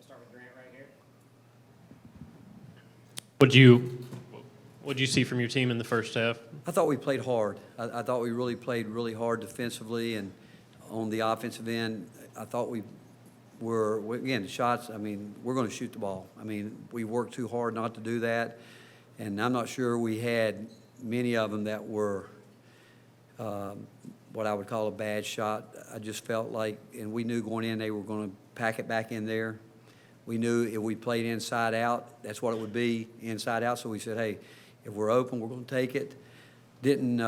start with Grant right here. What'd you see from your team in the first half? I thought we played hard. I thought we really played really hard defensively, and on the offensive end, I thought again, the shots, I mean, we're going to shoot the ball. I mean, we worked too hard not to do that, and I'm not sure we had many of them that were what I would call a bad shot. I just felt like, and we knew going in they were going to pack it back in there. We knew if we played inside out, that's what it would be, inside out. So we said, hey, if we're open, we're going to take it. Didn't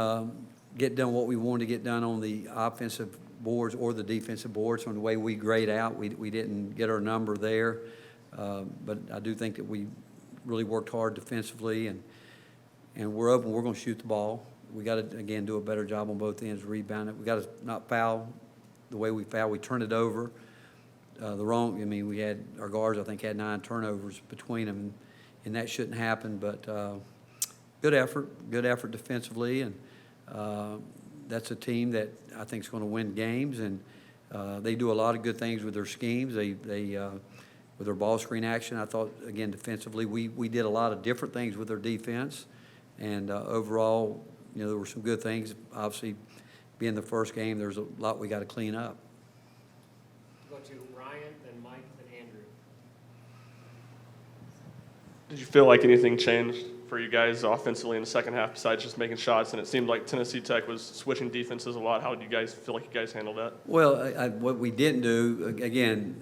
get done what we wanted to get done on the offensive boards or the defensive boards on the way we grade out. We didn't get our number there. But I do think that we really worked hard defensively, and we're open. We're going to shoot the ball. We got to, again, do a better job on both ends, rebound it. We got to not foul the way we foul. We turned it over. We had our guards, I think, had 9 turnovers between them, and that shouldn't happen. But good effort defensively, and that's a team that I think is going to win games, and they do a lot of good things with their schemes. They with their ball screen action, I thought, again, defensively, we did a lot of different things with their defense, and overall, there were some good things. Obviously, being the first game, there's a lot we got to clean up. Go to Ryan, then Mike, then Andrew. Did you feel like anything changed for you guys offensively in the second half besides just making shots? And it seemed like Tennessee Tech was switching defenses a lot. How did you guys feel like you guys handled that? Well, what we didn't do, again,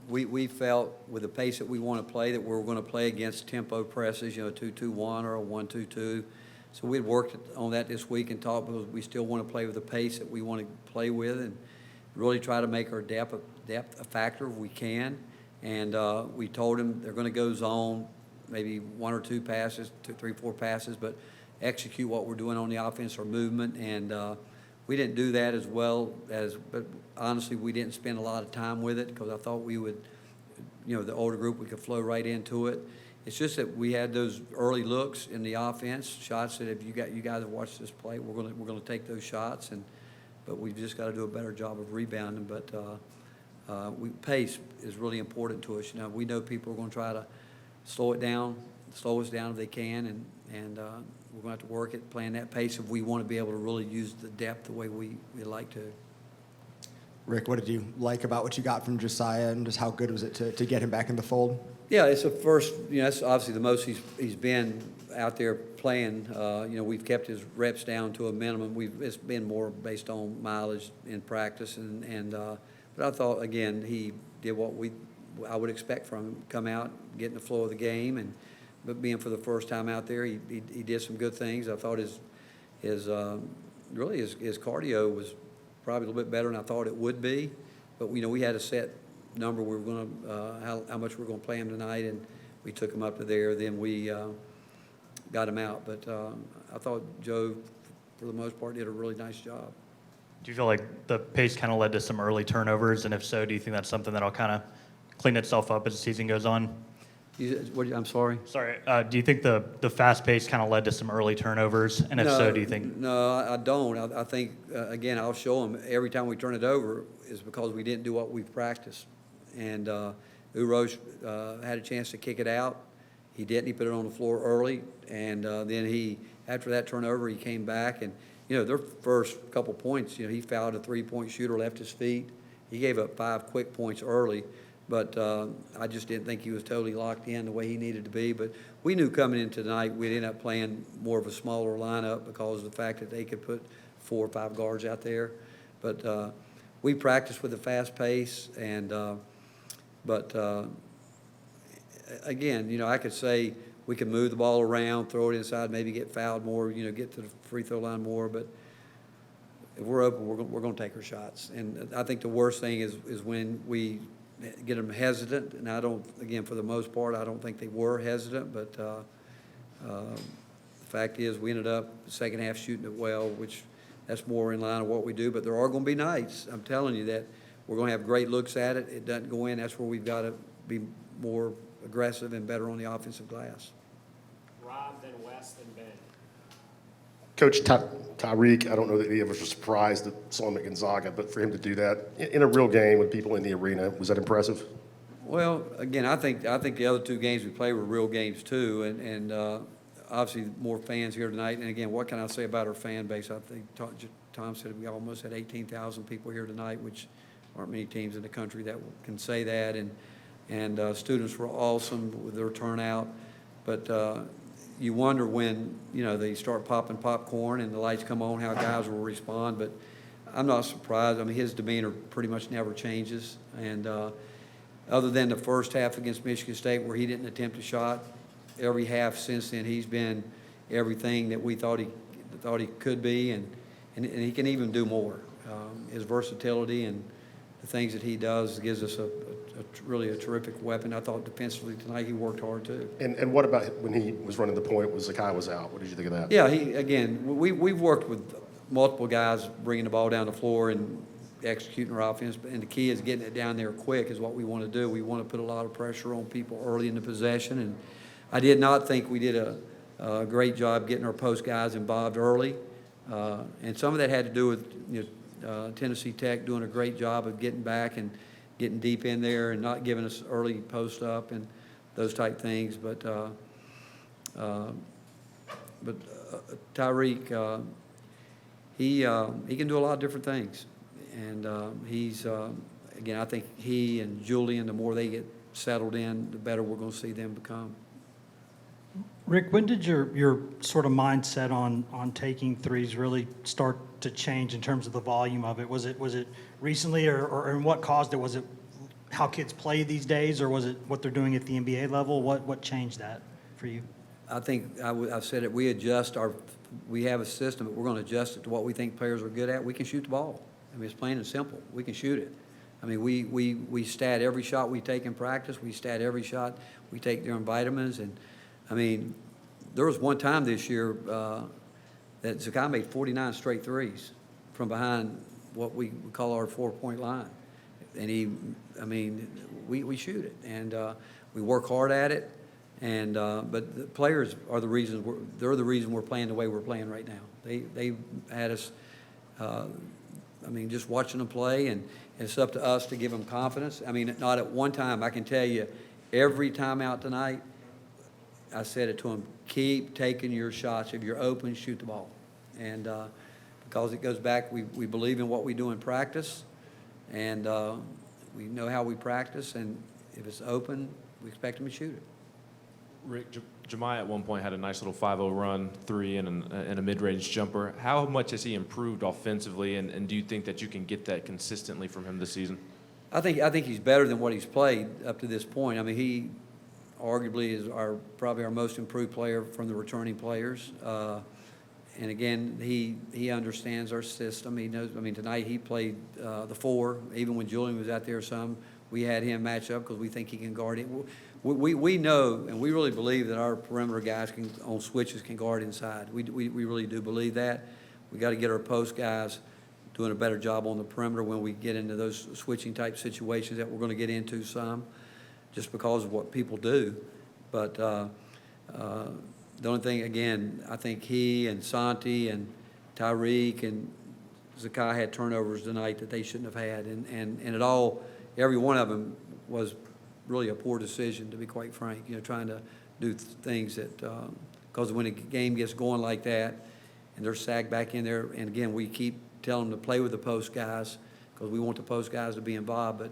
we felt with the pace that we want to play that we're going to play against tempo presses, 2-2-1 or a 1-2-2. So we had worked on that this week and talked because we still want to play with the pace that we want to play with and really try to make our depth a factor if we can. And we told them they're going to go zone, maybe 1 or 2 passes, 2, 3, 4 passes, but execute what we're doing on the offense or movement. And we didn't do that as well but honestly, we didn't spend a lot of time with it because I thought we would, the older group, we could flow right into it. It's just that we had those early looks in the offense, shots that if you guys have watched this play, we're going to take those shots, but we've just got to do a better job of rebounding. But pace is really important to us. We know people are going to try to slow us down if they can, and we're going to have to work at playing that pace if we want to be able to really use the depth the way we like to. Rick, what did you like about what you got from Josiah, and just how good was it to get him back in the fold? Yeah, it's the first, that's obviously the most he's been out there playing. We've kept his reps down to a minimum. It's been more based on mileage in practice, but I thought, again, he did what I would expect from him, come out, get in the flow of the game, but being for the first time out there, he did some good things. I thought his cardio was probably a little bit better than I thought it would be, but we had a set number we were going to how much we we're going to play him tonight, and we took him up to there. Then we got him out, but I thought Joe, for the most part, did a really nice job. Do you feel like the pace kind of led to some early turnovers, and if so, do you think that's something that'll kind of clean itself up as the season goes on? I'm sorry? Sorry. Do you think the fast pace kind of led to some early turnovers? And if so, do you think? No, I don't. I think, again, I'll show them every time we turn it over is because we didn't do what we've practiced. And Urosh had a chance to kick it out. He didn't. He put it on the floor early. And then after that turnover, he came back. And, their first couple points, he fouled a 3-point shooter, left his feet. He gave up 5 quick points early. But I just didn't think he was totally locked in the way he needed to be. But we knew coming in tonight we'd end up playing more of a smaller lineup because of the fact that they could put 4 or 5 guards out there. But we practiced with a fast pace. But again, I could say we can move the ball around, throw it inside, maybe get fouled more, get to the free throw line more. But if we're open, we're going to take our shots. And I think the worst thing is when we get them hesitant, and I don't, again, for the most part, I don't think they were hesitant, but the fact is we ended up the second half shooting it well, which that's more in line with what we do, but there are going to be nights, I'm telling you, that we're going to have great looks at it. It doesn't go in. That's where we've got to be more aggressive and better on the offensive glass. Rob, then Wes, then Ben. Coach Tyreek, I don't know that any of us were surprised that saw him at Gonzaga, but for him to do that in a real game with people in the arena, was that impressive? Well, again, I think the other two games we played were real games too, and obviously more fans here tonight. And again, what can I say about our fan base? I think Tom said we almost had 18,000 people here tonight, which aren't many teams in the country that can say that. And students were awesome with their turnout, but you wonder when they start popping popcorn and the lights come on, how guys will respond. But I'm not surprised. I mean, his demeanor pretty much never changes, and other than the first half against Michigan State where he didn't attempt a shot, every half since then he's been everything that we thought he could be, and he can even do more. His versatility and the things that he does gives us really a terrific weapon. I thought defensively tonight he worked hard too. And what about when he was running the point, when Zakai was out? What did you think of that? Yeah, we've worked with multiple guys bringing the ball down the floor and executing our offense, and the key is getting it down there quick is what we want to do. We want to put a lot of pressure on people early in the possession, and I did not think we did a great job getting our post guys involved early, and some of that had to do with Tennessee Tech doing a great job of getting back and getting deep in there and not giving us early post up and those type things. But Tyreek, he can do a lot of different things, and he's again, I think he and Julian, the more they get settled in, the better we're going to see them become. Rick, when did your sort of mindset on taking threes really start to change in terms of the volume of it? Was it recently, or and what caused it? Was it how kids play these days, or was it what they're doing at the NBA level? What changed that for you? I think I've said it. We have a system, but we're going to adjust it to what we think players are good at. We can shoot the ball. I mean, it's plain and simple. We can shoot it. I mean, we stat every shot we take in practice. We stat every shot we take during vitamins. And, I mean, there was one time this year that Zakai made 49 straight threes from behind what we call our 4-point line. And we shoot it. And we work hard at it. And but the players are the reason they're the reason we're playing the way we're playing right now. They had us. Just watching them play, and it's up to us to give them confidence. I mean, not at one time. I can tell you, every time out tonight, I said it to them: keep taking your shots. If you're open, shoot the ball. And because it goes back, we believe in what we do in practice, and we know how we practice. And if it's open, we expect them to shoot it. Rick, Jemiah at one point had a nice little 5-0 run, three, and a mid-range jumper. How much has he improved offensively, and do you think that you can get that consistently from him this season? I think he's better than what he's played up to this point. I mean, he arguably is probably our most improved player from the returning players. And again, he understands our system. He knows. I mean, tonight he played the 4. Even when Julian was out there, we had him match up because we think he can guard it. We know, and we really believe that our perimeter guys on switches can guard inside. We really do believe that. We got to get our post guys doing a better job on the perimeter when we get into those switching type situations that we're going to get into some, just because of what people do. But the only thing, again, I think he and Santi and Tyreek and Zakai had turnovers tonight that they shouldn't have had, and it all, every one of them was really a poor decision, to be quite frank, trying to do things that, because when a game gets going like that and they're sagged back in there, and again, we keep telling them to play with the post guys because we want the post guys to be involved, but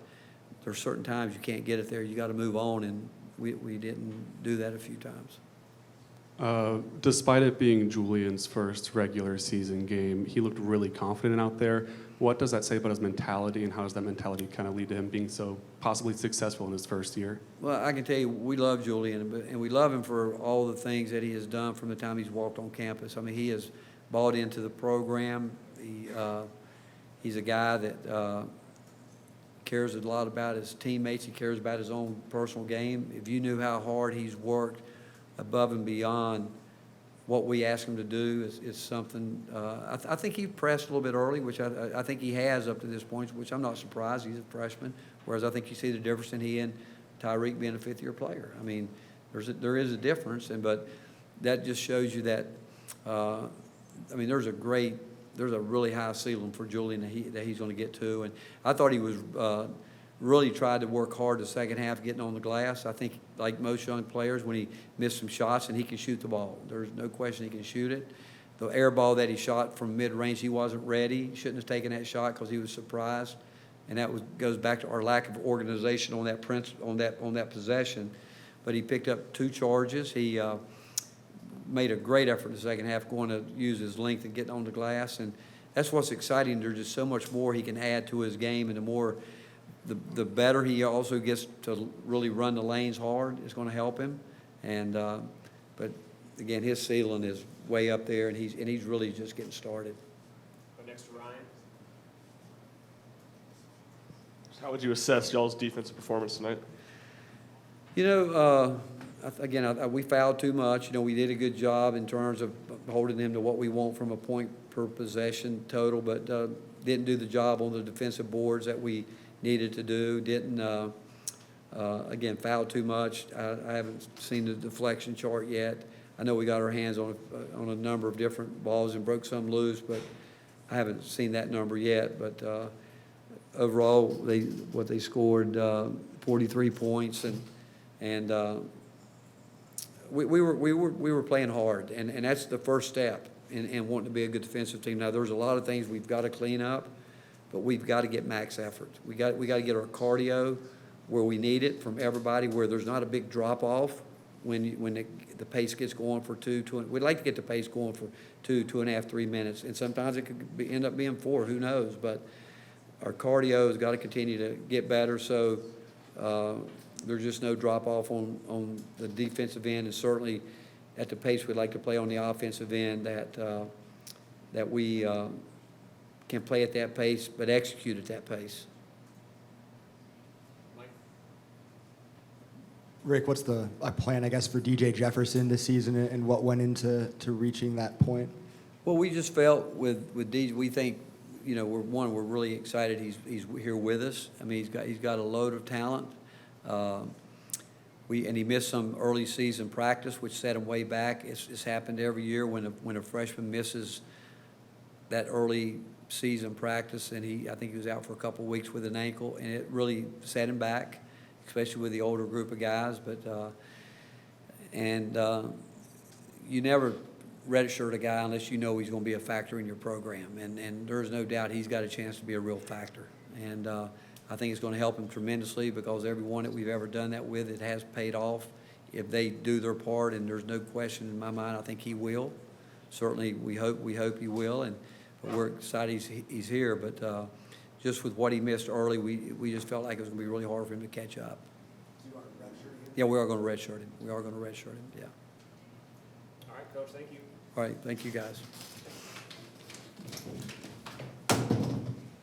there's certain times you can't get it there. You got to move on, and we didn't do that a few times. Despite it being Julian's first regular season game, he looked really confident out there. What does that say about his mentality, and how does that mentality kind of lead to him being so possibly successful in his first year? Well, I can tell you, we love Julian, and we love him for all the things that he has done from the time he's walked on campus. I mean, he has bought into the program. He's a guy that cares a lot about his teammates. He cares about his own personal game. If you knew how hard he's worked above and beyond what we ask him to do, is something. I think he pressed a little bit early, which I think he has up to this point, which I'm not surprised. He's a freshman, whereas I think you see the difference in he and Tyreek being a fifth-year player. I mean, there is a difference, but that just shows you that. There's a really high ceiling for Julian that he's going to get to, and I thought he was really tried to work hard the second half getting on the glass. I think, like most young players, when he missed some shots, and he can shoot the ball. There's no question he can shoot it. The air ball that he shot from mid-range, he wasn't ready. He shouldn't have taken that shot because he was surprised. And that goes back to our lack of organization on that possession. But he picked up 2 charges. He made a great effort in the second half, going to use his length and getting on the glass. And that's what's exciting. There's just so much more he can add to his game, and the better he also gets to really run the lanes hard is going to help him. And but again, his ceiling is way up there, and he's really just getting started. Go next to Ryan. How would you assess y'all's defensive performance tonight? You know, again, we fouled too much. You know, we did a good job in terms of holding them to what we want from a point per possession total, but didn't do the job on the defensive boards that we needed to do. Didn't, again, foul too much. I haven't seen the deflection chart yet. I know we got our hands on a number of different balls and broke some loose, but I haven't seen that number yet. But overall, they scored 43 points, and we were playing hard, and that's the first step in wanting to be a good defensive team. Now, there's a lot of things we've got to clean up, but we've got to get max effort. We got to get our cardio where we need it from everybody, where there's not a big drop off when the pace gets going for we'd like to get the pace going for 2.5, 3 minutes, and sometimes it could end up being 4. Who knows? But our cardio has got to continue to get better. So there's just no drop off on the defensive end, and certainly at the pace we'd like to play on the offensive end, that we can play at that pace, but execute at that pace. Mike? Rick, what's the plan, I guess, for DJ Jefferson this season, and what went into reaching that point? Well, we just felt with DJ, we think, you know, we're really excited he's here with us. I mean, he's got a load of talent. And he missed some early season practice, which set him way back. It's happened every year when a freshman misses that early season practice, and I think he was out for a couple of weeks with an ankle, and it really set him back, especially with the older group of guys. But you never redshirt a guy unless you know he's going to be a factor in your program, and there's no doubt he's got a chance to be a real factor. And I think it's going to help him tremendously, because everyone that we've ever done that with, it has paid off. If they do their part, and there's no question in my mind, I think he will. Certainly, we hope he will, but we're excited he's here. But just with what he missed early, we just felt like it was going to be really hard for him to catch up. Yeah, we are going to redshirt him. Yeah. All right, Coach, thank you. All right, thank you, guys.